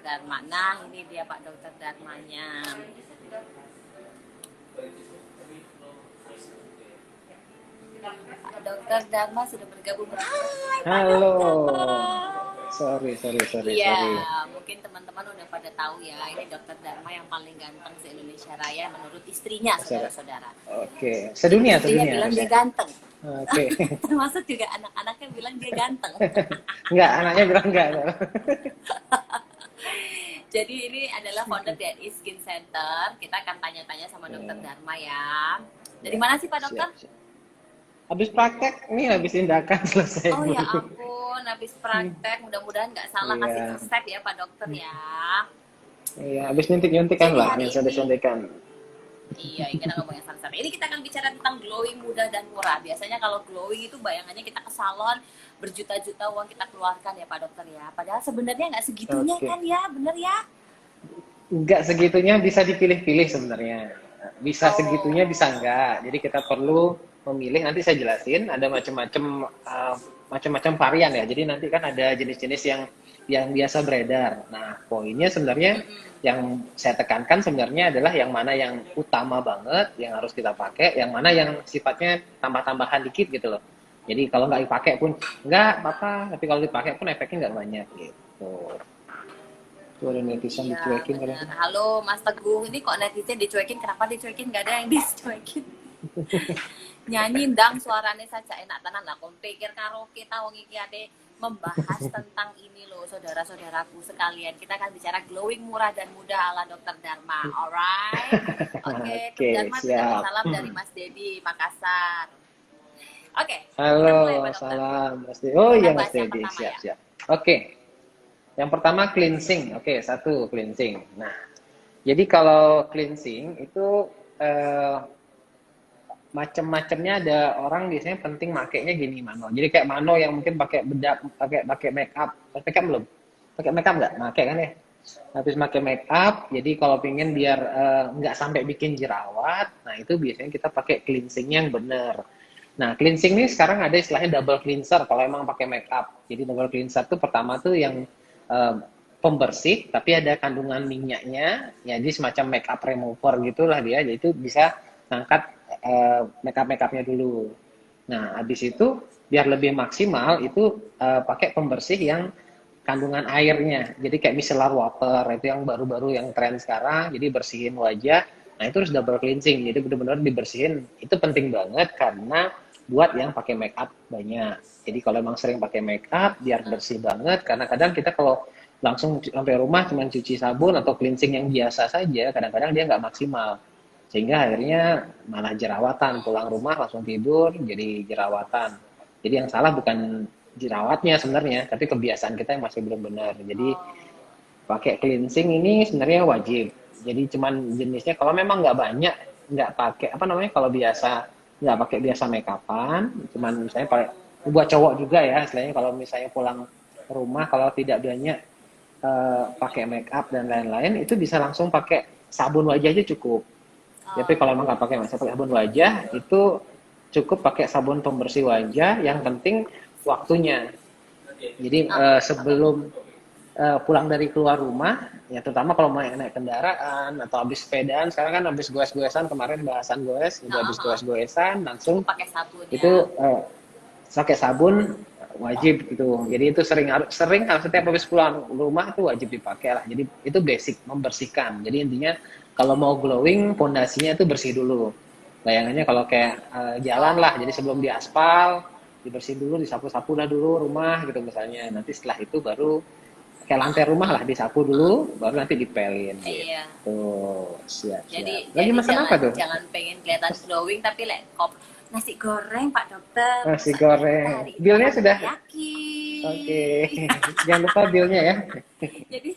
Dharma. Nah, ini dia Pak Dokter Dharmanya. Pak Dokter Dharma sudah bergabung. Hai Pak Halo. Dokter. Sorry. Iya, mungkin teman-teman udah pada tahu ya, ini Dokter Dharma yang paling ganteng se-Indonesia Raya menurut istrinya, saudara-saudara. Oke, Jadi sedunia istrinya bilang dia harusnya. ganteng. Oke. Termasuk juga anak-anaknya bilang dia ganteng. Enggak, anaknya bilang enggak. Jadi ini adalah founder dari Skin Center. Kita akan tanya-tanya sama Dokter Ya, Dharma ya. Dari ya, mana sih Pak Dokter? siap. Habis praktek, ini habis tindakan selesai Oh ya dulu. ampun, habis praktek. Mudah-mudahan nggak salah kasih Iya, resep ya Pak Dokter ya. iya, habis nyuntik-nyuntikan Jadi lah, hari yang saya ini, disuntikan. iya, kita ngomongin sama-sama. Ini kita akan bicara tentang glowing mudah dan murah. Biasanya kalau glowing itu bayangannya kita ke salon, berjuta-juta uang kita keluarkan ya Pak Dokter ya. Padahal sebenarnya nggak segitunya kan Oke, ya, bener ya? enggak segitunya bisa dipilih-pilih sebenarnya. Bisa segitunya, Oh, bisa enggak. Jadi kita perlu memilih. Nanti saya jelasin. Ada macam-macam varian ya. Jadi nanti kan ada jenis-jenis yang biasa beredar. Nah, poinnya sebenarnya mm-mm. yang saya tekankan sebenarnya adalah yang mana yang utama banget, yang harus kita pakai, yang mana yang sifatnya tambah-tambahan dikit gitu loh. Jadi kalau nggak dipakai pun nggak apa-apa, tapi kalau dipakai pun efeknya nggak banyak gitu. Tuh ada netizen Iya dicuekin bener. kalian. Halo Mas Teguh, ini kok netizen dicuekin? Kenapa dicuekin? Gak ada yang dicuekin. Nyanyi ndang suaranya saja enak tenan lah. Kon pikir karaoke tahu iki ade membahas tentang ini loh saudara-saudaraku sekalian. Kita akan bicara glowing murah dan mudah ala Dokter Dharma. Alright. Oke, Dok Oke, Dharma terima siap. salam dari Mas Dedi Makassar. Oke, kita mulai Halo, Pak Dokter. salam Mas Dedi. Oh Kita iya Mas bahas yang Dedi, pertama siap, ya. siap. Oke, yang pertama cleansing. Oke, satu cleansing. Nah, jadi kalau cleansing itu macam-macamnya ada orang biasanya penting makainya gini mano. Jadi kayak mano yang mungkin pakai bedak, pakai make up. Pakai make up belum? Pakai make up nggak? Pakai kan ya? Habis pakai make up, jadi kalau pengen biar nggak sampai bikin jerawat, nah itu biasanya kita pakai cleansing yang bener. Nah, cleansing ini sekarang ada istilahnya double cleanser kalau emang pakai make up. Jadi double cleanser tuh pertama tuh yang eh, pembersih, tapi ada kandungan minyaknya, ya jadi semacam make up remover gitulah dia. Jadi itu bisa ngangkat make upnya dulu. Nah, habis itu biar lebih maksimal itu pakai pembersih yang kandungan airnya. Jadi kayak micellar water itu yang baru-baru yang tren sekarang. Jadi bersihin wajah. Nah itu harus double cleansing. Jadi benar-benar dibersihin. Itu penting banget karena buat yang pakai make up banyak. Jadi kalau emang sering pakai make up biar bersih banget. Karena kadang kita kalau langsung sampai rumah cuma cuci sabun atau cleansing yang biasa saja, kadang-kadang dia nggak maksimal. Sehingga akhirnya malah jerawatan. Pulang rumah langsung tidur jadi jerawatan. Jadi yang salah bukan jerawatnya sebenarnya, tapi kebiasaan kita yang masih belum benar. Jadi Oh, pakai cleansing ini sebenarnya wajib. Jadi cuman jenisnya kalau memang nggak banyak, nggak pakai apa namanya kalau biasa nggak pakai biasa make upan, cuman misalnya pakai buat cowok juga ya, istilahnya kalau misalnya pulang rumah kalau tidak banyak pakai make up dan lain-lain itu bisa langsung pakai sabun wajah aja cukup. Tapi kalau emang nggak pakai sabun wajah itu cukup pakai sabun pembersih wajah. Yang penting waktunya. Jadi sebelum pulang dari keluar rumah, ya terutama kalau mau naik kendaraan atau habis sepedaan, sekarang kan habis goes-goesan kemarin bahasan goes, udah habis goes-goesan cukup langsung pakai sabun itu ya. pakai sabun wajib gitu. Jadi itu sering kalau setiap habis pulang rumah itu wajib dipakai lah. Jadi itu basic membersihkan. Jadi intinya kalau mau glowing pondasinya itu bersih dulu. Bayangannya kalau kayak jalan lah. Jadi sebelum Oh, diaspal dibersihin dulu, disapu-sapu lah dulu rumah gitu misalnya. Nanti setelah itu baru kayak lantai rumah lah disapu dulu, baru nanti dipelin iya. gitu. Siap-siap. Lagi Jadi makan jangan apa tuh? jangan pengen kelihatan glowing tapi kop nasi goreng Pak Dokter. Nasi Masa kita goreng. hari ini Bilnya makan sudah. teriyaki. Oke. Jangan lupa bilnya ya. Jadi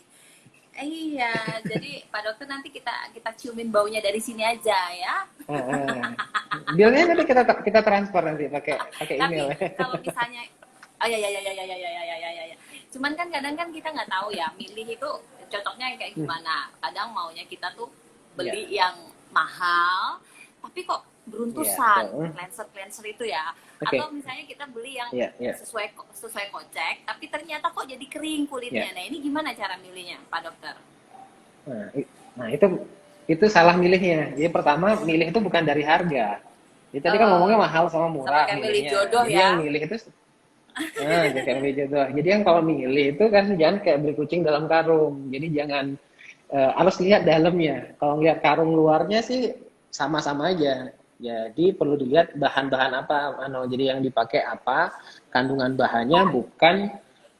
jadi Pak Dokter nanti kita kita ciumin baunya dari sini aja ya. Bilnya nanti kita transfer nanti pakai pakai email Tapi ya. kalau misalnya oh ya ya ya ya ya ya ya ya ya ya ya. Cuman kan kadang kan kita nggak tahu ya milih itu cocoknya yang kayak gimana. Kadang maunya kita tuh Ya. beli yang mahal, tapi kok Iya, beruntusan, betul. cleanser itu ya. Oke. Atau misalnya kita beli yang Iya, iya. sesuai kocek, tapi ternyata kok jadi kering Iya. kulitnya. Nah, ini gimana cara milihnya, Pak Dokter? Nah, nah itu salah milihnya. Jadi pertama milih itu bukan dari harga. Jadi tadi kan ngomongnya Oh, mahal sama sama murah kayak milih milihnya. jodoh Jadi yang ya. milih itu jangan kayak milih jodoh. Jadi yang kalau milih itu kan jangan kayak beli kucing dalam karung. Jadi jangan harus lihat dalamnya. Kalau lihat karung luarnya sih sama-sama aja. Jadi perlu dilihat bahan-bahan apa, jadi yang dipakai apa, kandungan bahannya bukan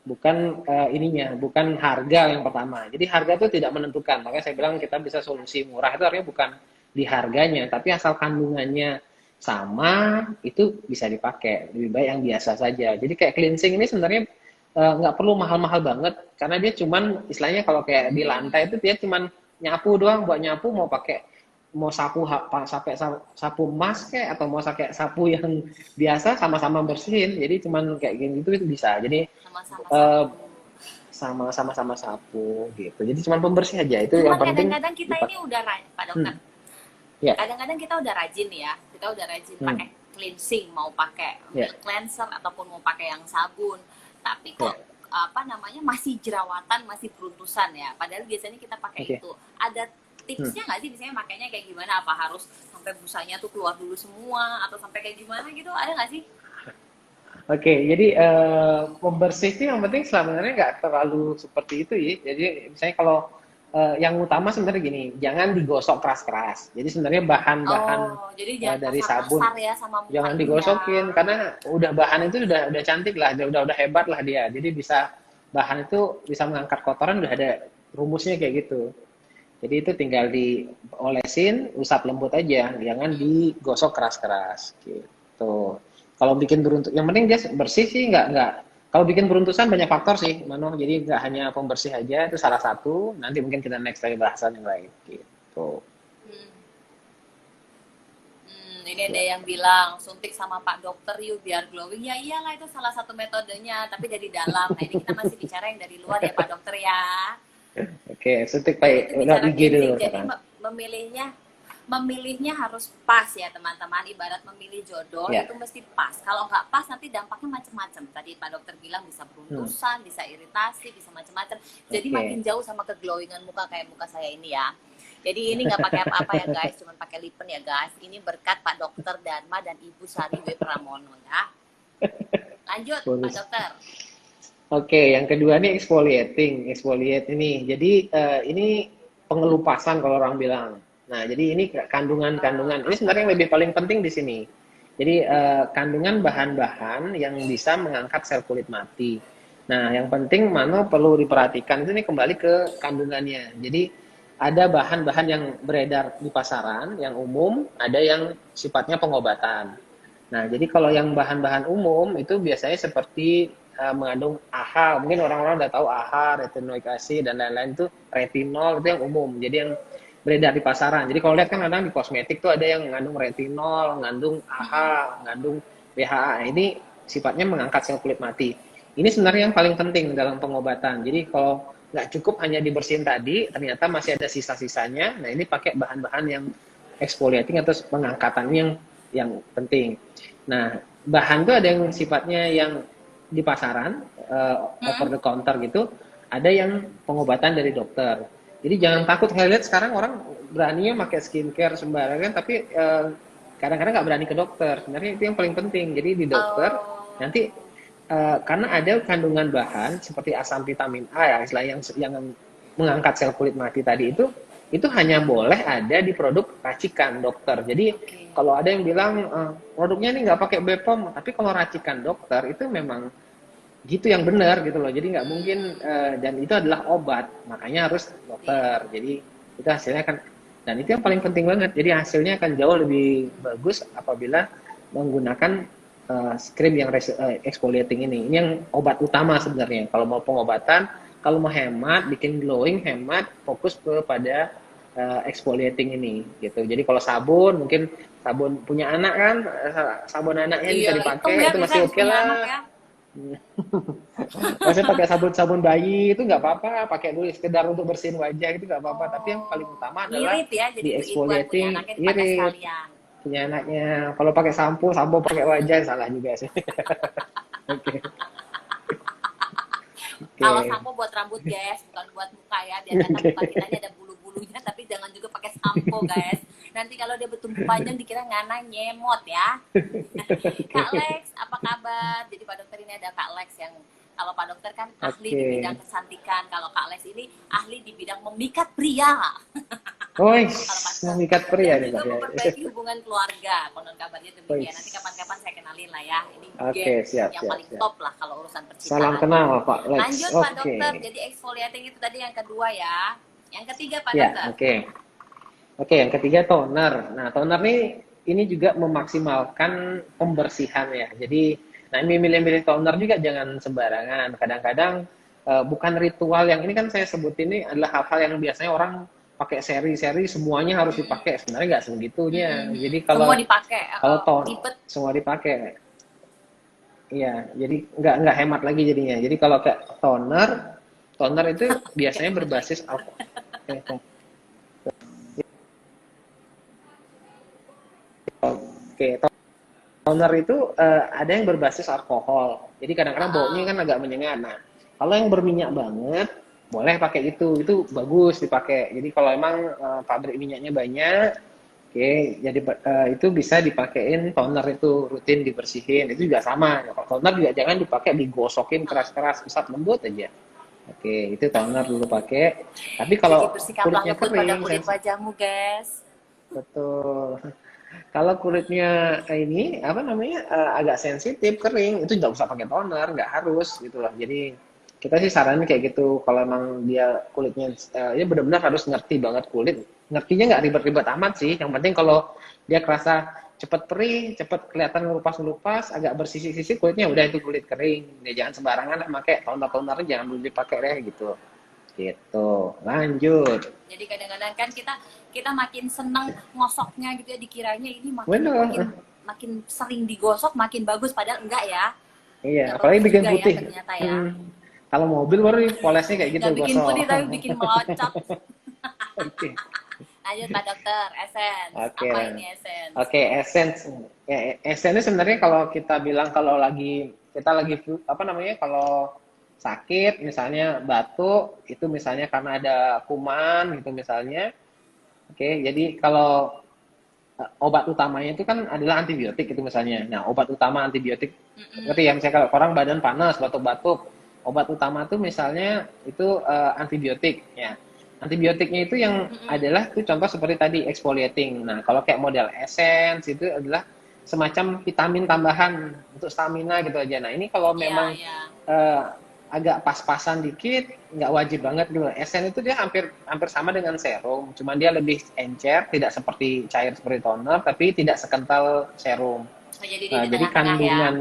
bukan ininya, bukan harga yang pertama. Jadi harga itu tidak menentukan. Makanya saya bilang kita bisa solusi murah itu artinya bukan di harganya, tapi asal kandungannya sama itu bisa dipakai. Lebih baik yang biasa saja. Jadi kayak cleansing ini sebenarnya nggak perlu mahal-mahal banget karena dia cuman istilahnya kalau kayak di lantai itu dia cuman nyapu doang, buat nyapu mau sapu sampai sapu emas kayak atau mau pakai sapu yang biasa sama-sama bersihin, jadi cuman kayak gini itu bisa, jadi Sama-sama eh, sapu. sama-sama sapu gitu, jadi cuman pembersih aja itu yang Cuman penting kadang-kadang kita ini dipakai. udah Pak Dokter. Ya. Kadang-kadang kita udah rajin ya. Kita udah rajin Hmm. pakai cleansing, mau pakai Ya. milk cleanser ataupun mau pakai yang sabun. Tapi Ya. kok apa namanya masih jerawatan, masih beruntusan ya. Padahal biasanya kita pakai Oke. itu. Ada Hmm. tipsnya nggak sih misalnya makainya kayak gimana? Apa harus sampai busanya tuh keluar dulu semua atau sampai kayak gimana gitu? Ada nggak sih? Oke, jadi pembersih itu yang penting sebenarnya nggak terlalu seperti itu ya. Jadi misalnya kalau yang utama sebenarnya gini, jangan digosok keras-keras. Jadi sebenarnya bahan-bahan Oh, jadi jangan dari sabun kasar-kasar ya sama muka jangan ini ya. digosokin karena udah bahan itu udah cantik lah, udah hebat lah dia. Jadi bisa bahan itu bisa mengangkat kotoran, udah ada rumusnya kayak gitu. Jadi itu tinggal diolesin, usap lembut aja, jangan digosok keras-keras gitu. Kalau bikin beruntuk, yang penting dia bersih sih nggak. Kalau bikin beruntusan banyak faktor sih, Mano. Jadi nggak hanya pembersih aja, itu salah satu. Nanti mungkin kita next lagi bahasan yang lain gitu. Hmm. Ini ada Ya. yang bilang suntik sama Pak Dokter yuk biar glowing. Ya iyalah itu salah satu metodenya, tapi dari dalam. Nah ini kita masih bicara yang dari luar ya Pak Dokter ya. Oke, suntik Kalau itu baik. Udah bicara IG dulu cleansing, jadi sekarang. memilihnya harus pas ya teman-teman. Ibarat memilih jodoh Ya, itu mesti pas. Kalau nggak pas nanti dampaknya macam-macam. Tadi Pak Dokter bilang bisa hmm. beruntusan, bisa iritasi, bisa macam-macam. Jadi makin Oke. jauh sama keglowingan muka kayak muka saya ini ya. Jadi ini nggak pakai apa-apa ya guys, cuma pakai lipen ya guys. Ini berkat Pak Dokter Dharma dan Ibu Sari W. Pramono ya. Lanjut Pak Bonus. Dokter. Oke, yang kedua nih exfoliate ini. Jadi ini pengelupasan kalau orang bilang. Nah, jadi ini kandungan-kandungan. Ini sebenarnya yang lebih paling penting di sini. Jadi kandungan bahan-bahan yang bisa mengangkat sel kulit mati. Nah, yang penting mana perlu diperhatikan itu nih kembali ke kandungannya. Jadi ada bahan-bahan yang beredar di pasaran, yang umum, ada yang sifatnya pengobatan. Nah, jadi kalau yang bahan-bahan umum itu biasanya seperti mengandung AHA, mungkin orang-orang udah tahu AHA, retinoic acid dan lain-lain itu retinol itu yang umum. Jadi yang beredar di pasaran. Jadi kalau lihat kan kadang di kosmetik tuh ada yang mengandung retinol, mengandung AHA, mengandung BHA. Nah, ini sifatnya mengangkat sel kulit mati. Ini sebenarnya yang paling penting dalam pengobatan. Jadi kalau nggak cukup hanya dibersihin tadi, ternyata masih ada sisa-sisanya. Nah, ini pakai bahan-bahan yang exfoliating atau pengangkatan yang penting. Nah, bahan tuh ada yang sifatnya yang di pasaran, over the counter gitu, ada yang pengobatan dari dokter. Jadi jangan takut, saya lihat sekarang orang beraninya pakai skincare sembarangan, tapi kadang-kadang nggak berani ke dokter. Sebenarnya itu yang paling penting. Jadi di dokter Oh. nanti karena ada kandungan bahan seperti asam vitamin A ya, istilah yang mengangkat sel kulit mati tadi itu hanya boleh ada di produk racikan dokter. Jadi Oke. kalau ada yang bilang produknya ini nggak pakai BPOM, tapi kalau racikan dokter itu memang gitu yang benar gitu loh. Jadi nggak mungkin dan itu adalah obat, makanya harus dokter. Jadi itu hasilnya kan, dan itu yang paling penting banget. Jadi hasilnya akan jauh lebih bagus apabila menggunakan krim yang exfoliating ini. Ini yang obat utama sebenarnya. Kalau mau pengobatan, kalau mau hemat, bikin glowing, hemat, fokus kepada exfoliating ini gitu. Jadi kalau sabun, mungkin sabun punya anak kan, sabun anaknya bisa Iya, dipakai, ya itu bisa masih yang oke punya lah. anak ya. Masih pakai sabun bayi itu nggak apa-apa, pakai dulu sekedar untuk bersihin wajah itu nggak apa-apa. Tapi yang paling utama adalah Irit ya, jadi di itu buat punya exfoliating anaknya dipakai irit. sekalian. punya anaknya. Kalau pakai sampo, sampo pakai wajah salah juga sih. Oke, Kalau oke, sampo buat rambut guys, bukan buat muka ya. Biarkan muka kita ini ada bulu-bulunya, tapi jangan juga pakai sampo guys. Nanti kalau dia bertumbuh panjang dikira ngana nyemot ya. Kak oke, Lex, apa kabar? Jadi Pak Dokter ini ada Kak Lex yang kalau Pak Dokter kan ahli di oke. bidang kecantikan, kalau Kak Lex ini ahli di bidang memikat pria. Woi, Kalau Pak memikat pria dan nih juga Pak ya. memperbaiki hubungan keluarga. Konon kabarnya Woi, demikian. Nanti kapan-kapan saya kenalin lah ya. Ini oke, gen siap, yang siap, paling siap. top lah kalau urusan Salam percintaan. kenal Pak Lex. Lanjut Pak Oke, Dokter, jadi exfoliating itu tadi yang kedua ya. Yang ketiga Pak ya, Dokter. oke. Oke, yang ketiga toner. Nah, toner ini juga memaksimalkan pembersihan ya. Jadi, nah ini milih-milih toner juga jangan sembarangan. Kadang-kadang bukan ritual yang ini kan saya sebut ini adalah hal-hal yang biasanya orang pakai seri-seri semuanya harus Mm-mm. dipakai. Sebenarnya nggak sebegitunya. Mm-mm. Jadi Semua kalau dipakai, kalau ribet. semua dipakai, iya. Jadi nggak hemat lagi jadinya. Jadi kalau kayak toner itu Gak biasanya hemat lagi. berbasis alkohol. Oke, toner itu ada yang berbasis alkohol. Jadi kadang-kadang baunya Uh-uh. kan agak menyengat. Nah, kalau yang berminyak banget, boleh pakai itu. Itu bagus dipakai. Jadi kalau emang pabrik minyaknya banyak, oke, jadi itu bisa dipakein toner itu rutin dibersihin. Itu juga sama. Kalau toner juga jangan dipakai digosokin keras-keras, pusat lembut aja. Oke, itu toner dulu pakai. Tapi Jadi kalau bersikaplah kulitnya lembut pada kering, kulit wajahmu guys. betul. Kalau kulitnya ini apa namanya agak sensitif kering itu nggak usah pakai toner, nggak harus gitu loh. Jadi kita sih saranin kayak gitu. Kalau emang dia kulitnya ya benar-benar harus ngerti banget kulit. Ngertinya nggak ribet-ribet amat sih. Yang penting kalau dia kerasa cepet perih, cepet kelihatan ngelupas-ngelupas, agak bersisik-sisik kulitnya udah itu kulit kering. Ya jangan sembarangan lah pakai toner-toner jangan dulu dipakai deh gitu. Gitu. Lanjut. Jadi kadang-kadang kan kita kita makin seneng ngosoknya gitu ya, dikiranya ini makin makin Bener. makin sering digosok makin bagus, padahal enggak ya. Iya, Enggak apalagi bagus bikin juga ya putih. ternyata ya. Hmm. Kalau mobil baru polesnya kayak gitu Nggak bikin gosok. putih tapi bikin melocot. Oke. Lanjut Pak Dokter, essence. Oke. Apa ini essence? Oke, essence. Ya, essence sebenarnya kalau kita bilang kalau kita lagi apa namanya? Kalau sakit misalnya batuk itu misalnya karena ada kuman gitu misalnya. Oke, jadi kalau obat utamanya itu kan adalah antibiotik itu misalnya. Nah, obat utama antibiotik ngerti ya Mm-mm. misalnya kalau orang badan panas, batuk-batuk, obat utama tuh misalnya itu antibiotik ya. Antibiotiknya itu yang Mm-mm. adalah tuh contoh seperti tadi exfoliating. Nah, kalau kayak model essence itu adalah semacam vitamin tambahan untuk stamina gitu aja. Nah, ini kalau Iya, memang iya. eh, agak pas-pasan dikit, nggak wajib banget gitu. Esen itu dia hampir hampir sama dengan serum, cuman dia lebih encer, tidak seperti cair seperti toner, tapi tidak sekental serum. Oh, jadi dia di Jadi tengah-tengah ya. kandungan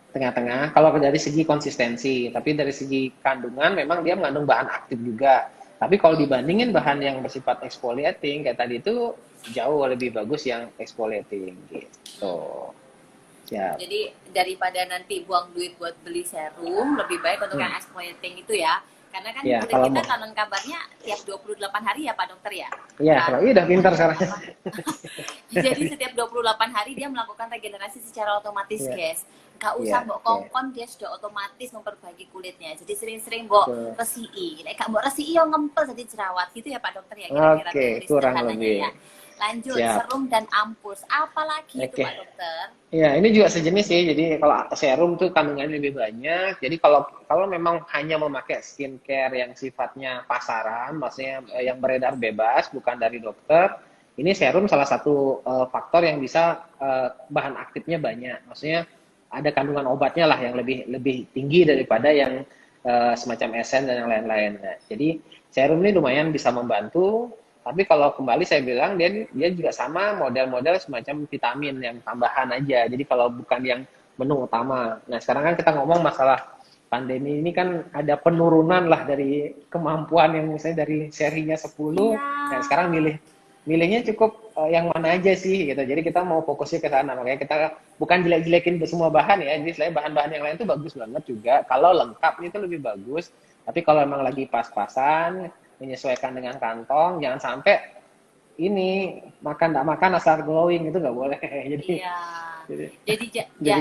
tengah-tengah, kalau dari segi konsistensi, tapi dari segi kandungan memang dia mengandung bahan aktif juga. Tapi kalau dibandingin bahan yang bersifat exfoliating kayak tadi itu jauh lebih bagus yang exfoliating gitu. Siap. Jadi daripada nanti buang duit buat beli serum, lebih baik untuk yang Hmm. exfoliating itu ya. Karena kan Ya, kulit kalau kita mau. konon kabarnya tiap 28 hari ya Pak Dokter ya. Ya, Kan kalau iya udah pintar sekarang. apa? Jadi setiap 28 hari dia melakukan regenerasi secara otomatis, Iya, guys. Gak iya, usah mbok oke. kongkon, dia sudah otomatis memperbaiki kulitnya. Jadi sering-sering mbok Betul. resii. Nek gak mbok resii yo ngempel jadi jerawat gitu ya Pak Dokter ya, kira-kira Oke, teori kurang sederhananya lebih. ya. Lanjut, Siap. serum dan ampus. Apalagi itu Oke. Pak Dokter? Ya, ini juga sejenis sih. Jadi kalau serum tuh kandungannya lebih banyak. Jadi kalau kalau memang hanya memakai skincare yang sifatnya pasaran, maksudnya yang beredar bebas, bukan dari dokter, ini serum salah satu faktor yang bisa bahan aktifnya banyak. Maksudnya ada kandungan obatnya lah yang lebih lebih tinggi daripada yang semacam esen dan yang lain-lain. Nah, jadi serum ini lumayan bisa membantu. Tapi kalau kembali saya bilang dia juga sama model-model semacam vitamin yang tambahan aja. Jadi kalau bukan yang menu utama. Nah, sekarang kan kita ngomong masalah pandemi ini kan ada penurunan lah dari kemampuan yang misalnya dari serinya 10. Iya. Nah, sekarang milihnya cukup yang mana aja sih gitu. Jadi kita mau fokusnya ke sana. Makanya kita bukan jelek-jelekin semua bahan ya. Jadi selain bahan-bahan yang lain itu bagus banget juga. Kalau lengkap itu lebih bagus. Tapi kalau emang lagi pas-pasan menyesuaikan dengan kantong, jangan sampai ini makan nggak makan asal glowing itu nggak boleh. Jadi Iya. jadi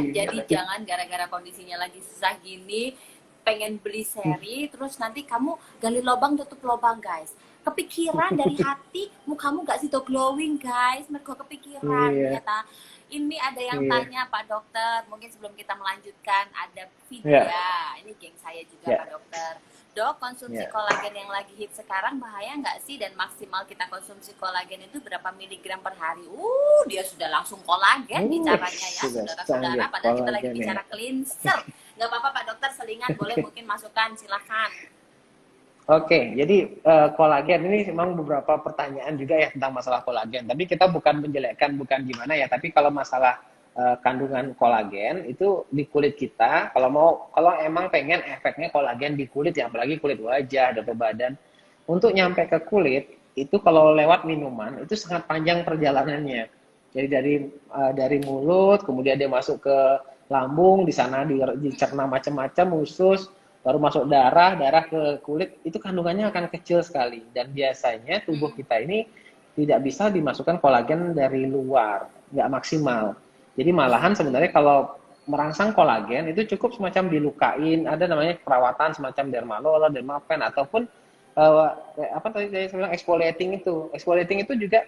Jadi jangan gara-gara kondisinya lagi susah gini pengen beli seri terus nanti kamu gali lubang tutup lubang guys. Kepikiran dari hati mukamu gak situ glowing guys, mereka kepikiran iya ternyata. Ini ada yang iya tanya Pak Dokter, mungkin sebelum kita melanjutkan ada iya Vidya. Ini geng saya juga iya Pak Dokter. Dok, konsumsi iya. kolagen yang lagi hit sekarang bahaya nggak sih? Dan maksimal kita konsumsi kolagen itu berapa miligram per hari? Dia sudah langsung kolagen bicaranya ya, Sudah saudara-saudara. canggih Padahal kita lagi kolagen ya. bicara cleanser. Nggak apa-apa Pak Dokter, selingan boleh mungkin masukkan, silahkan. Oke, jadi kolagen ini memang beberapa pertanyaan juga ya tentang masalah kolagen. Tapi kita bukan menjelekkan, bukan gimana ya. Tapi kalau masalah kandungan kolagen itu di kulit kita, kalau emang pengen efeknya kolagen di kulit ya, apalagi kulit wajah atau badan, untuk nyampe ke kulit itu kalau lewat minuman itu sangat panjang perjalanannya. Jadi dari mulut, kemudian dia masuk ke lambung, di sana dicerna macam-macam usus, baru masuk darah ke kulit, itu kandungannya akan kecil sekali. Dan biasanya tubuh kita ini tidak bisa dimasukkan kolagen dari luar, nggak maksimal. Jadi malahan sebenarnya kalau merangsang kolagen itu cukup semacam dilukain, ada namanya perawatan semacam dermalol, dermapen, ataupun apa tadi saya bilang exfoliating itu. Exfoliating itu juga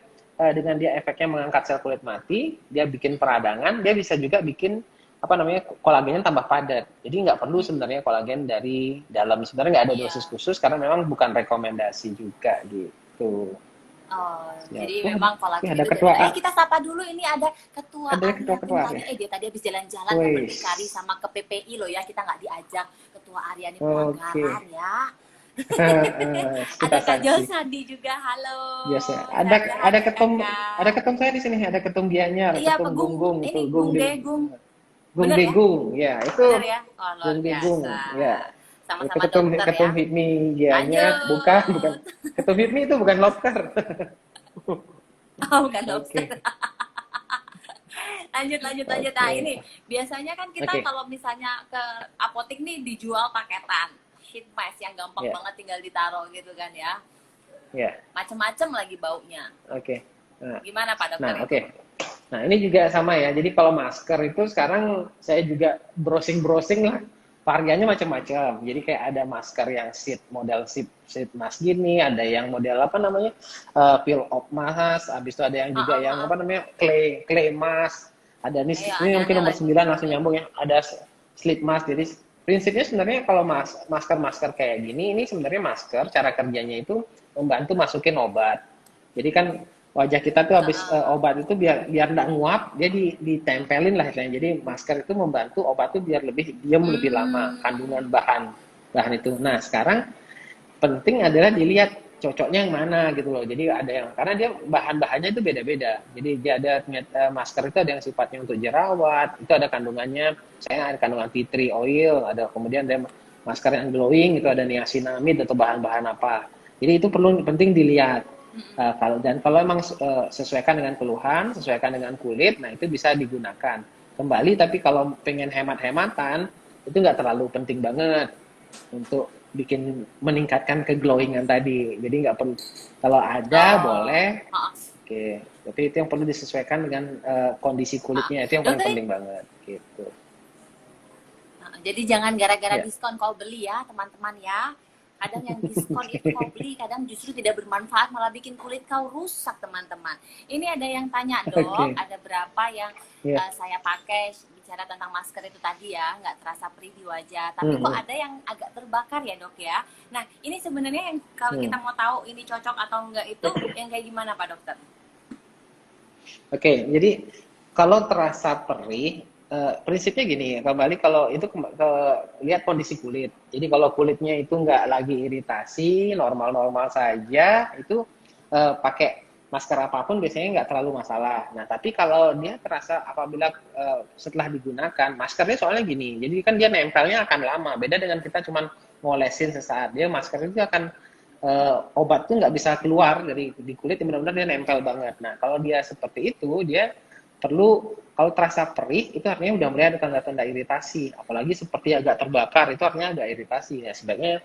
dengan dia efeknya mengangkat sel kulit mati, dia bikin peradangan, dia bisa juga bikin apa namanya kolagennya tambah padat. Jadi nggak perlu sebenarnya kolagen dari dalam. Sebenarnya nggak ada Iya. dosis khusus karena memang bukan rekomendasi juga gitu. Oh, Ya, jadi memang kolagen ada itu ketua dari kita sapa dulu, ini ada ketua ada Arya ketua Tim tadi. ya. Dia tadi habis jalan-jalan ke Wih. Berdikari sama ke PPI loh ya, kita nggak diajak. Ketua Arya ini Oke. pelanggaran ya. Kita Ada Kak Jo sanksi. Sandi juga, halo. Biasa. Sehat-sehat ya Ada kakak. ketum saya di sini, ada ketum Gianyar, Iya, ketum Pak Gung, Gunggung itu, ini Gung Degung. Gung Bener ya? Degung, ya itu Bener ya? Oh, luar Gung Degung, biasa. ya. Itu Sama-sama ketum dokter ketum ya. HIPMI Gianyar, bukan Lanjut. ketum HIPMI itu bukan lobster. Oh, bukan dokter. Oke. Lanjut. Nah, Oke. ini biasanya kan kita Oke. kalau misalnya ke apotek nih dijual paketan. Sheet mask yang gampang Ya. banget tinggal ditaruh gitu kan ya. Ya. Macem-macem lagi baunya. Oke. Gimana Pak Dokter Nah, itu? oke. Nah, ini juga sama ya. Jadi kalau masker itu sekarang saya juga browsing-browsing lah. Variannya macam-macam. Jadi kayak ada masker yang model sheet mask gini, ada yang model apa namanya? Peel off mask, habis itu ada yang juga yang apa namanya? clay mask. Ada nih, Ayo, ini mungkin ada nomor lagi. 9 langsung nyambung ya. Ada slip mask. Jadi prinsipnya sebenarnya kalau masker-masker kayak gini, ini sebenarnya masker cara kerjanya itu membantu masukin obat. Jadi kan wajah kita tuh habis obat itu biar nggak nguap, dia ditempelin lah istilahnya. Jadi masker itu membantu obat itu biar lebih diam lebih lama kandungan bahan itu. Nah sekarang penting adalah dilihat cocoknya yang mana gitu loh. Jadi ada yang karena dia bahan-bahannya itu beda-beda. Jadi dia ada masker itu ada yang sifatnya untuk jerawat, itu ada kandungannya. Saya ada kandungan tea tree oil, ada kemudian ada masker yang glowing itu ada niacinamide atau bahan-bahan apa. Jadi itu penting dilihat. Kalau emang sesuaikan dengan keluhan, sesuaikan dengan kulit, nah itu bisa digunakan. Kembali tapi kalau pengen hemat-hematan itu nggak terlalu penting banget untuk meningkatkan keglowingan tadi. Jadi nggak perlu kalau ada boleh. Oke, tapi itu yang perlu disesuaikan dengan kondisi kulitnya, itu yang paling penting banget gitu. Jadi jangan gara-gara diskon kau beli ya teman-teman ya. Kadang yang diskon itu kau beli, kadang justru tidak bermanfaat, malah bikin kulit kau rusak teman-teman. Ini ada yang tanya dok, ada berapa yang saya pakai bicara tentang masker itu tadi ya, nggak terasa perih di wajah, tapi kok ada yang agak terbakar ya dok ya. Nah ini sebenarnya yang kalau kita mau tahu ini cocok atau enggak itu yang kayak gimana Pak Dokter? Oke, jadi kalau terasa perih, prinsipnya gini, kembali kalau itu lihat kondisi kulit. Jadi kalau kulitnya itu nggak lagi iritasi, normal-normal saja, itu pakai masker apapun biasanya nggak terlalu masalah. Nah, tapi kalau dia terasa apabila setelah digunakan, maskernya soalnya gini, jadi kan dia nempelnya akan lama. Beda dengan kita cuma ngolesin sesaat, dia masker itu akan obat tuh nggak bisa keluar dari di kulit, benar-benar dia nempel banget. Nah, kalau dia seperti itu, dia perlu kalau terasa perih itu artinya udah mulai ada tanda-tanda iritasi, apalagi seperti agak terbakar itu artinya ada iritasi. Ya sebaiknya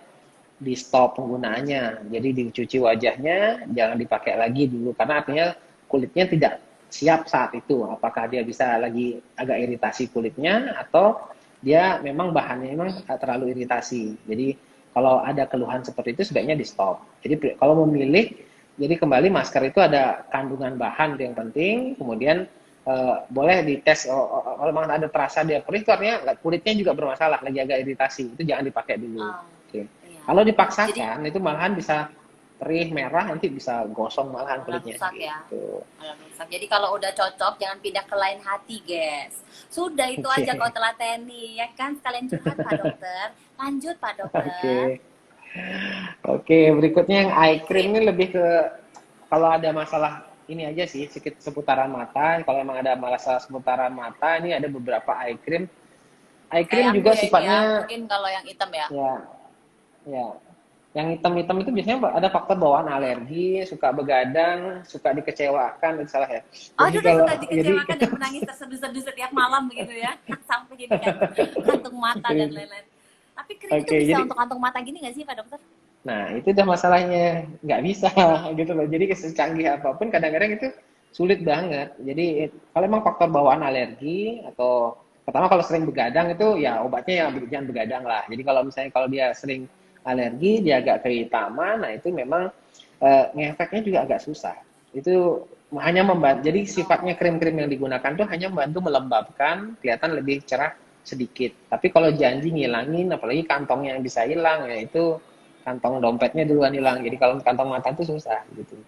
di stop penggunaannya. Jadi dicuci wajahnya, jangan dipakai lagi dulu karena artinya kulitnya tidak siap saat itu. Apakah dia bisa lagi agak iritasi kulitnya atau dia memang bahannya memang terlalu iritasi. Jadi kalau ada keluhan seperti itu sebaiknya di stop. Jadi kalau memilih, jadi kembali masker itu ada kandungan bahan yang penting, kemudian boleh dites kalau memang ada terasa dia perih itu artinya kulitnya juga bermasalah, lagi agak iritasi, itu jangan dipakai dulu. Oh, Oke. iya. Kalau Jadi dipaksakan itu malahan bisa perih merah, nanti bisa gosong malahan malah kulitnya rusak ya. gitu. Malah rusak. Jadi kalau udah cocok jangan pindah ke lain hati, guys. Sudah itu aja kau Oke. telateni, ya kan? Sekalian curhat Pak Dokter. Lanjut Pak Dokter. Oke. Oke, berikutnya yang eye Eye cream cream. ini lebih ke kalau ada masalah ini aja sih, sedikit seputaran mata. Kalau emang ada masalah seputaran mata, ini ada beberapa eye cream. Eye cream Kayakku juga ya ini ya, sifatnya mungkin kalau yang hitam ya. ya, ya. Yang hitam-hitam itu biasanya ada faktor bawaan alergi, suka begadang, suka dikecewakan, itu salah ya. Jadi Aduh, udah kalau suka jadi dikecewakan dan menangis terseduh-seduh setiap malam begitu ya. Sampai jadi kantung mata dan lain-lain. Tapi krim itu oke, bisa jadi untuk kantung mata gini nggak sih Pak Dokter? nah itu udah masalahnya nggak bisa gitu loh. Jadi secanggih apapun kadang-kadang itu sulit banget. Jadi kalau memang faktor bawaan alergi atau pertama kalau sering begadang itu ya obatnya ya jangan begadang lah. Jadi kalau misalnya kalau dia sering alergi, dia agak kehitaman, nah itu memang ngefeknya juga agak susah. Itu hanya membantu. Jadi sifatnya Oh. krim-krim yang digunakan tuh hanya membantu melembabkan, kelihatan lebih cerah sedikit. Tapi kalau janji ngilangin, apalagi kantongnya yang bisa hilang, ya itu kantong dompetnya duluan hilang. Jadi kalau kantong mata tuh susah gitu.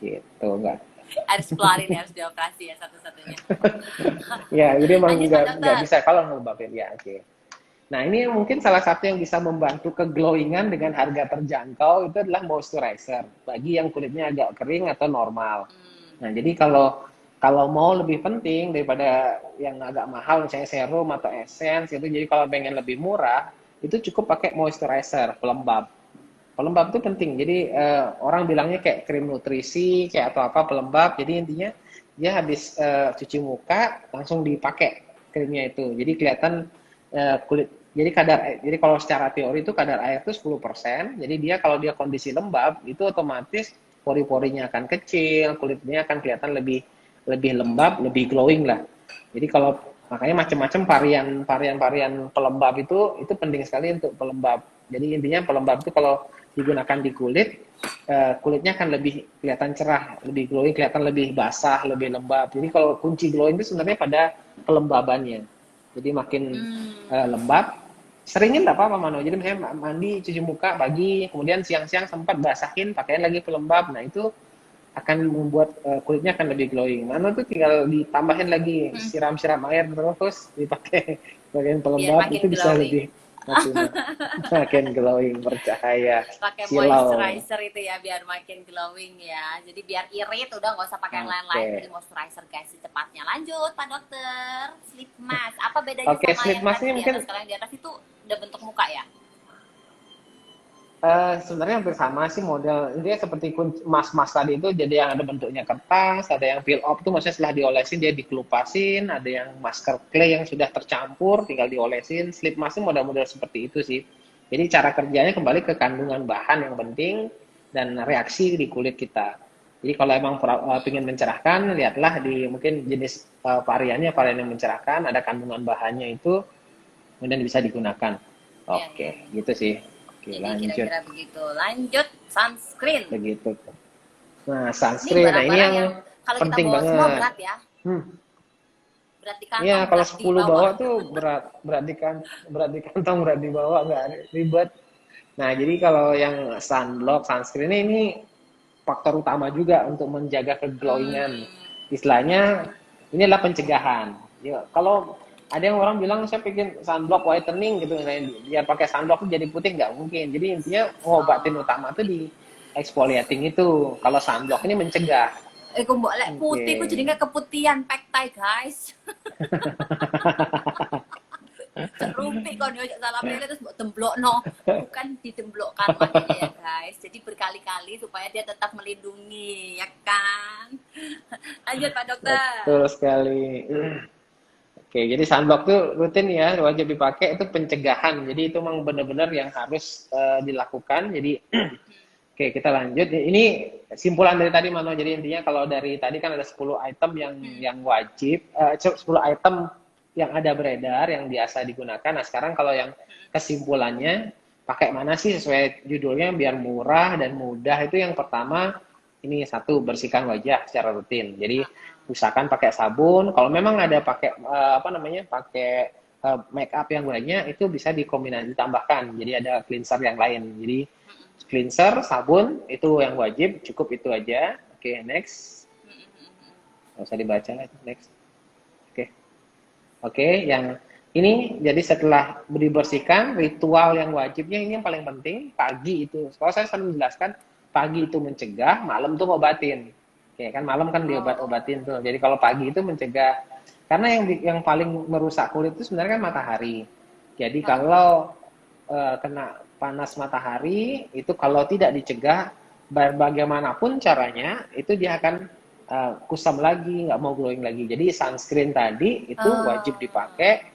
Gitu enggak. Harus keluarin ya, harus dioperasi ya satu-satunya. Ya, jadi emang Lanjut Pak nggak Dokter. bisa kalau ngelembabin ya. Oke. Nah, ini yang mungkin salah satu yang bisa membantu keglowingan dengan harga terjangkau itu adalah moisturizer bagi yang kulitnya agak kering atau normal. Hmm. Nah, jadi kalau kalau mau lebih penting daripada yang agak mahal misalnya serum atau essence itu, jadi kalau pengen lebih murah itu cukup pakai moisturizer pelembab. Pelembab itu penting. Jadi orang bilangnya kayak krim nutrisi, kayak atau apa pelembab. Jadi intinya dia habis cuci muka langsung dipakai krimnya itu. Jadi kelihatan kulit. Jadi kalau secara teori itu kadar air itu 10%. Jadi dia kalau dia kondisi lembab itu otomatis pori-porinya akan kecil, kulitnya akan kelihatan lebih lebih lembab, lebih glowing lah. Jadi kalau makanya macam-macam varian pelembab itu penting sekali untuk pelembab. Jadi intinya pelembab itu kalau digunakan di kulit, kulitnya akan lebih kelihatan cerah, lebih glowing, kelihatan lebih basah, lebih lembab. Jadi kalau kunci glowing itu sebenarnya pada pelembabannya. Jadi makin Hmm. lembab, seringin nggak apa-apa Mano. Jadi misalnya mandi, cuci muka pagi, kemudian siang-siang sempat basahin, pakaiin lagi pelembab. Nah itu akan membuat kulitnya akan lebih glowing. Mano tuh tinggal ditambahin lagi Hmm. siram-siram air terus dipakai bagian Biar pelembab itu makin bisa glowing. lebih makin glowing bercahaya Pakai silau. moisturizer itu ya biar makin glowing ya. Jadi biar irit udah nggak usah pakai yang Oke. lain-lain, pilih moisturizer guys secepatnya. Lanjut Pak Dokter. Sleep mask. Apa bedanya Oke, sama sleep yang mask tadi ini di mungkin atas? Kalau yang di atas itu udah bentuk muka ya? sebenarnya hampir sama sih model. Intinya seperti mas-mas tadi itu, jadi yang ada bentuknya kertas, ada yang peel off tuh maksudnya setelah diolesin dia dikelupasin, ada yang masker clay yang sudah tercampur tinggal diolesin. Sleep mask model-model seperti itu sih. Jadi cara kerjanya kembali ke kandungan bahan yang penting dan reaksi di kulit kita. Jadi kalau emang ingin mencerahkan, lihatlah di mungkin jenis varian yang mencerahkan, ada kandungan bahannya itu, kemudian bisa digunakan. Iya, iya, Oke, iya. gitu sih. Oke, Jadi lanjut. kira-kira begitu. Lanjut sunscreen. Begitu. Nah, Ini sunscreen. Nah, ini barang-barang yang yang kalau kita penting bawa semua banget. berat ya. Hmm. Berat di Iya, kantong, kalau berat di 10 bawah. bawah tuh berat, berat di kantong, berat di bawah, nggak ribet. Nah, jadi kalau yang sunblock, sunscreen ini faktor utama juga untuk menjaga keglowingan. Hmm. Istilahnya, ini adalah pencegahan. Ya, kalau ada yang orang bilang saya bikin sunblock whitening gitu, biar pakai sunblock tuh jadi putih, nggak mungkin. Jadi intinya ngobatin Oh, utama tuh di exfoliating itu. Kalau sunblock ini mencegah. kok mbok lek Oke. putih ku jadi nggak keputihan pektai guys. Cerumpi kok dia salah pilih terus mbok temblokno. Bukan ditemblokkan makanya ya guys. Jadi berkali-kali supaya dia tetap melindungi ya kan. Lanjut Pak Dokter. Betul sekali. Oke, jadi sunblock tuh rutin ya, wajib dipakai, itu pencegahan. Jadi itu memang benar-benar yang harus dilakukan. Jadi oke, kita lanjut. Ini simpulan dari tadi Mano. Jadi intinya kalau dari tadi kan ada 10 item yang wajib, 10 item yang ada beredar yang biasa digunakan. Nah, sekarang kalau yang kesimpulannya pakai mana sih sesuai judulnya biar murah dan mudah, itu yang pertama ini satu, bersihkan wajah secara rutin. Jadi usahakan pakai sabun. Kalau memang ada pakai apa namanya? Pakai make up yang lainnya, itu bisa dikombinasi ditambahkan. Jadi ada cleanser yang lain. Jadi cleanser, sabun itu yang wajib, cukup itu aja. Oke, next. Nggak usah dibaca lagi, next. Oke. Oke, yang ini jadi setelah dibersihkan, ritual yang wajibnya ini yang paling penting pagi itu. Kalau saya selalu menjelaskan pagi itu mencegah, malam tuh ngobatin. Oke, kan malam kan diobat-obatin tuh. Jadi kalau pagi itu mencegah, karena yang paling merusak kulit itu sebenarnya kan matahari. Jadi kalau kena panas matahari itu kalau tidak dicegah, bagaimanapun caranya itu dia akan kusam lagi, nggak mau glowing lagi. Jadi sunscreen tadi itu wajib dipakai.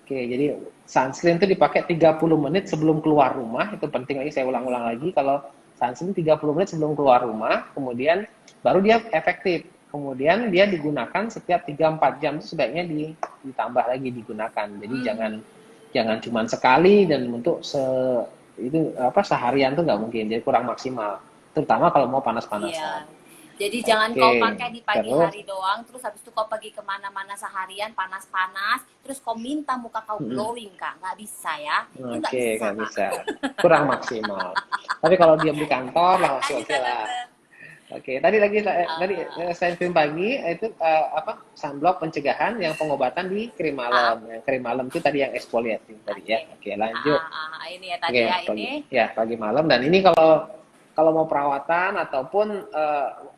Oke, jadi sunscreen itu dipakai 30 menit sebelum keluar rumah. Itu penting lagi, saya ulang-ulang lagi. Kalau sunscreen 30 menit sebelum keluar rumah, kemudian baru dia efektif. Kemudian dia digunakan setiap 3-4 jam, itu sebaiknya ditambah lagi digunakan. Jadi jangan cuma sekali dan untuk seharian tuh nggak mungkin, jadi kurang maksimal. Terutama kalau mau panas-panasan. Iya. Jadi jangan kau pakai di pagi terus hari doang, terus habis itu kau pergi kemana-mana seharian panas-panas, terus kau minta muka kau glowing Kak, nggak bisa ya, itu nggak Oke, bisa nggak Kak. bisa. Kurang maksimal. Tapi kalau diam di kantor lah masih oke lah. Oke, tadi sunscreen pagi itu sunblock pencegahan, yang pengobatan di krim malam. Yang krim malam itu tadi yang exfoliating tadi ya. Oke, lanjut. Ini ya tadi ya, pagi, ini. ya pagi malam. Dan ini kalau mau perawatan ataupun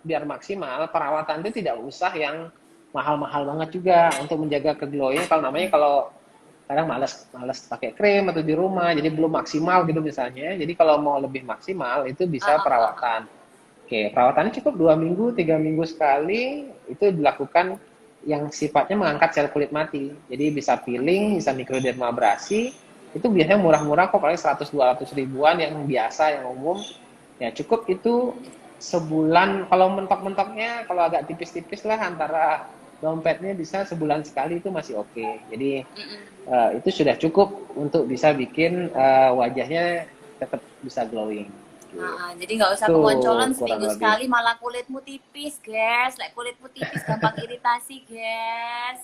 biar maksimal, perawatan itu tidak usah yang mahal-mahal banget juga untuk menjaga keglowing. Kalau kadang males pakai krim atau di rumah, jadi belum maksimal gitu misalnya. Jadi kalau mau lebih maksimal itu bisa perawatan. Oke, perawatannya cukup 2 minggu, 3 minggu sekali, itu dilakukan yang sifatnya mengangkat sel kulit mati. Jadi bisa peeling, bisa mikrodermabrasi, itu biasanya murah-murah kok, paling 100-200 ribuan yang biasa, yang umum. Ya cukup itu sebulan, kalau mentok-mentoknya, kalau agak tipis-tipis lah antara dompetnya bisa sebulan sekali, itu masih oke. Jadi itu sudah cukup untuk bisa bikin wajahnya tetap bisa glowing. Jadi nggak usah Tuh, kemoncolan kurang seminggu lebih. sekali malah kulitmu tipis, guys. Kulitmu tipis gampang iritasi, guys.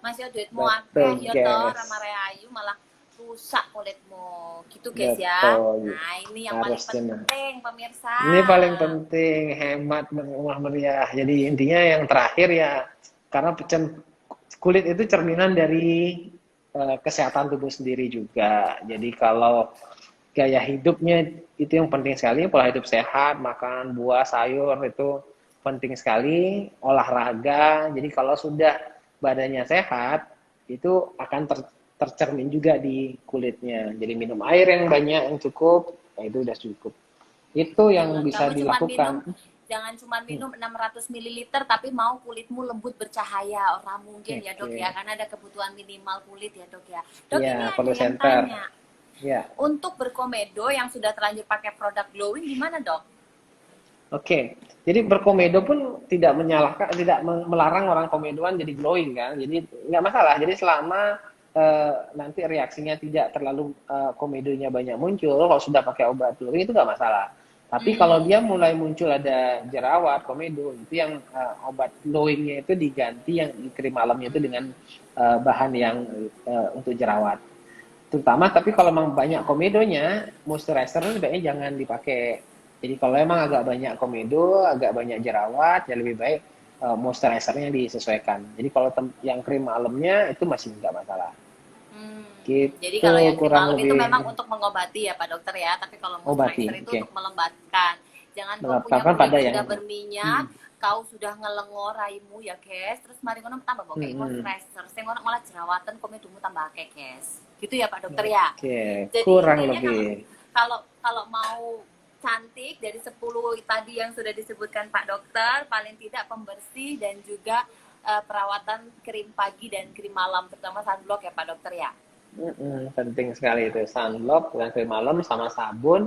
Masih duitmu akeh ya toh, guys. Rama Ayu malah rusak kulitmu. Gitu, guys ya. Betul. Nah, ini yang Harus paling penting, pemirsa. Ini paling penting, hemat rumah meriah. Jadi intinya yang terakhir ya, karena kulit itu cerminan dari kesehatan tubuh sendiri juga. Jadi kalau gaya hidupnya itu yang penting sekali, pola hidup sehat, makan buah, sayur itu penting sekali, olahraga. Jadi kalau sudah badannya sehat, itu akan tercermin juga di kulitnya. Jadi minum air yang banyak, yang cukup, nah itu udah cukup. Itu yang bisa dilakukan. Jangan cuma minum 600 ml tapi mau kulitmu lembut bercahaya. Orang mungkin ya dok ya, karena ada kebutuhan minimal kulit ya dok ya. Dok, ini ada yang tanya. Ya. Untuk berkomedo yang sudah terlanjur pakai produk glowing gimana dok? Oke, jadi berkomedo pun tidak melarang orang komedoan jadi glowing kan. Jadi nggak masalah. Jadi selama nanti reaksinya tidak terlalu komedonya banyak muncul, kalau sudah pakai obat glowing itu nggak masalah. Tapi kalau dia mulai muncul ada jerawat, komedo, itu yang obat glowingnya itu diganti yang krim malamnya itu dengan bahan yang untuk jerawat. Terutama, tapi kalau memang banyak komedonya, moisturizer sebaiknya jangan dipakai. Jadi kalau emang agak banyak komedo, agak banyak jerawat, ya lebih baik moisturizernya disesuaikan. Jadi kalau yang krim malamnya itu masih nggak masalah. Gitu, jadi kalau yang krim malam lebih itu memang untuk mengobati ya Pak Dokter ya, tapi kalau moisturizer itu untuk melembatkan. Jangan kau punya kulit sudah berminyak, kau sudah ngelengor raimu ya guys, terus mari kono tambah pakai moisturizer, sing ono malah jerawatan komedomu tambah akeh guys. Gitu ya Pak Dokter ya. Jadi kurang lebih. Kalau mau cantik dari 10 tadi yang sudah disebutkan Pak Dokter, paling tidak pembersih dan juga perawatan krim pagi dan krim malam, terutama sunblock ya Pak Dokter ya. Penting sekali itu sunblock dan krim malam sama sabun.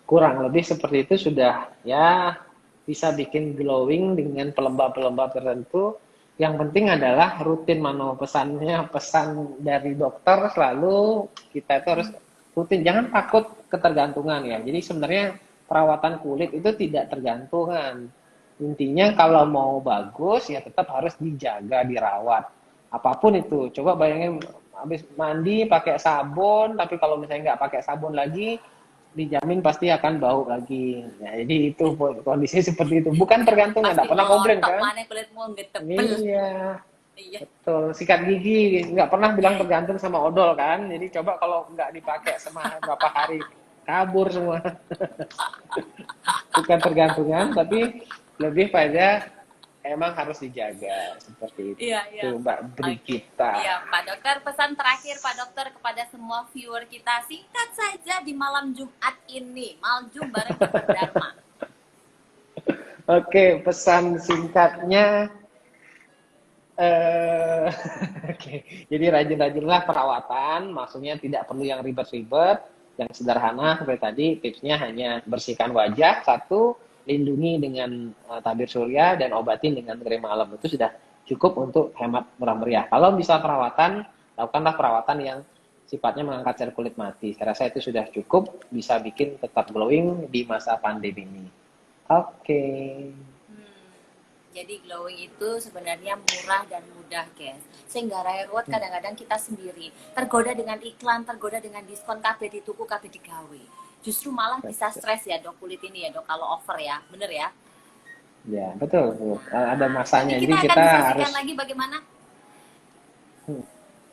Kurang lebih seperti itu sudah ya bisa bikin glowing dengan pelembab-pelembab tertentu. Yang penting adalah rutin mano pesannya, pesan dari dokter selalu kita itu harus rutin. Jangan takut ketergantungan ya. Jadi sebenarnya perawatan kulit itu tidak tergantungan. Intinya kalau mau bagus ya tetap harus dijaga, dirawat. Apapun itu. Coba bayangin habis mandi pakai sabun, tapi kalau misalnya nggak pakai sabun lagi, dijamin pasti akan bau lagi. Ya, jadi itu kondisi seperti itu. Bukan tergantungan, nggak pernah komplain kan? Mana kulitmu getebel. Iya, Iya. betul. Sikat gigi nggak pernah bilang tergantung sama odol kan? Jadi coba kalau nggak dipakai sama berapa hari, kabur semua. Bukan tergantungan, tapi lebih pada emang harus dijaga seperti itu. Iya, iya. Mbak Brigita. Iya, Pak Dokter, pesan terakhir Pak Dokter kepada semua viewer kita, singkat saja di malam Jumat ini, Maljum bareng Dokter Dharma. Oke, pesan singkatnya, oke. Jadi rajin-rajinlah perawatan, maksudnya tidak perlu yang ribet-ribet, yang sederhana seperti tadi, tipsnya hanya bersihkan wajah, satu, lindungi dengan tabir surya, dan obatin dengan krim malam. Itu sudah cukup untuk hemat murah meriah. Kalau bisa perawatan, lakukanlah perawatan yang sifatnya mengangkat sel kulit mati. Saya rasa itu sudah cukup, bisa bikin tetap glowing di masa pandemi ini. Oke. Jadi glowing itu sebenarnya murah dan mudah, guys. Sehingga Rairwood kadang-kadang kita sendiri tergoda dengan iklan, tergoda dengan diskon KB di tuku, KB digawe. Justru malah bisa stres ya dok kulit ini ya dok kalau over ya, bener ya? Ya betul, ada masanya. Nanti Jadi kita akan harus lagi bagaimana?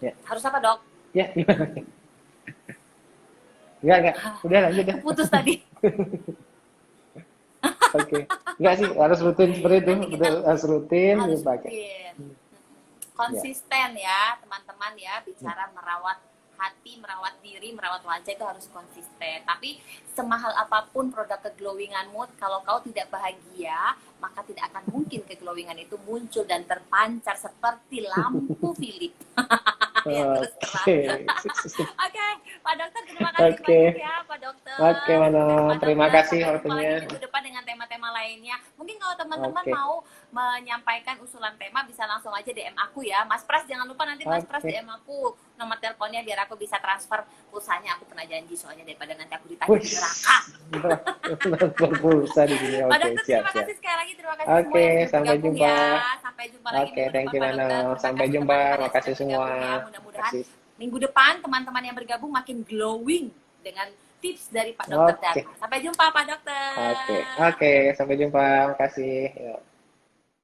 Ya. Harus apa dok? Ya gimana? Enggak, udah lanjut ya. Putus tadi. Oke, enggak sih, harus rutin seperti itu, harus rutin Harus dipakai. rutin. Konsisten ya teman-teman ya, bicara merawat hati, merawat diri, merawat wajah itu harus konsisten. Tapi semahal apapun produk keglowinganmu, kalau kau tidak bahagia, maka tidak akan mungkin keglowingan itu muncul dan terpancar seperti lampu Philip. Ya, terus terang. Oke, Pak Dokter, terima kasih banyak ya, Pak Dokter. Oke, Mano, terima kasih waktunya. Minggu depan dengan tema-tema lainnya. Mungkin kalau teman-teman mau menyampaikan usulan tema, bisa langsung aja DM aku ya. Mas Pras, jangan lupa nanti Mas Pras DM aku nomor teleponnya biar aku bisa transfer pulsanya. Aku pernah janji soalnya daripada nanti aku ditagih di neraka. Berpulsa di sini. Pak Dokter, terima kasih sekali lagi. Terima kasih semua yang sampai jumpa. Ya. Sampai jumpa lagi. Oke, thank you Mano. Sampai jumpa. Terima kasih semua. Mudah-mudahan minggu depan teman-teman yang bergabung makin glowing dengan tips dari Pak Dokter Dharma. Sampai jumpa Pak Dokter. Oke, sampai jumpa. Terima kasih. Yuk.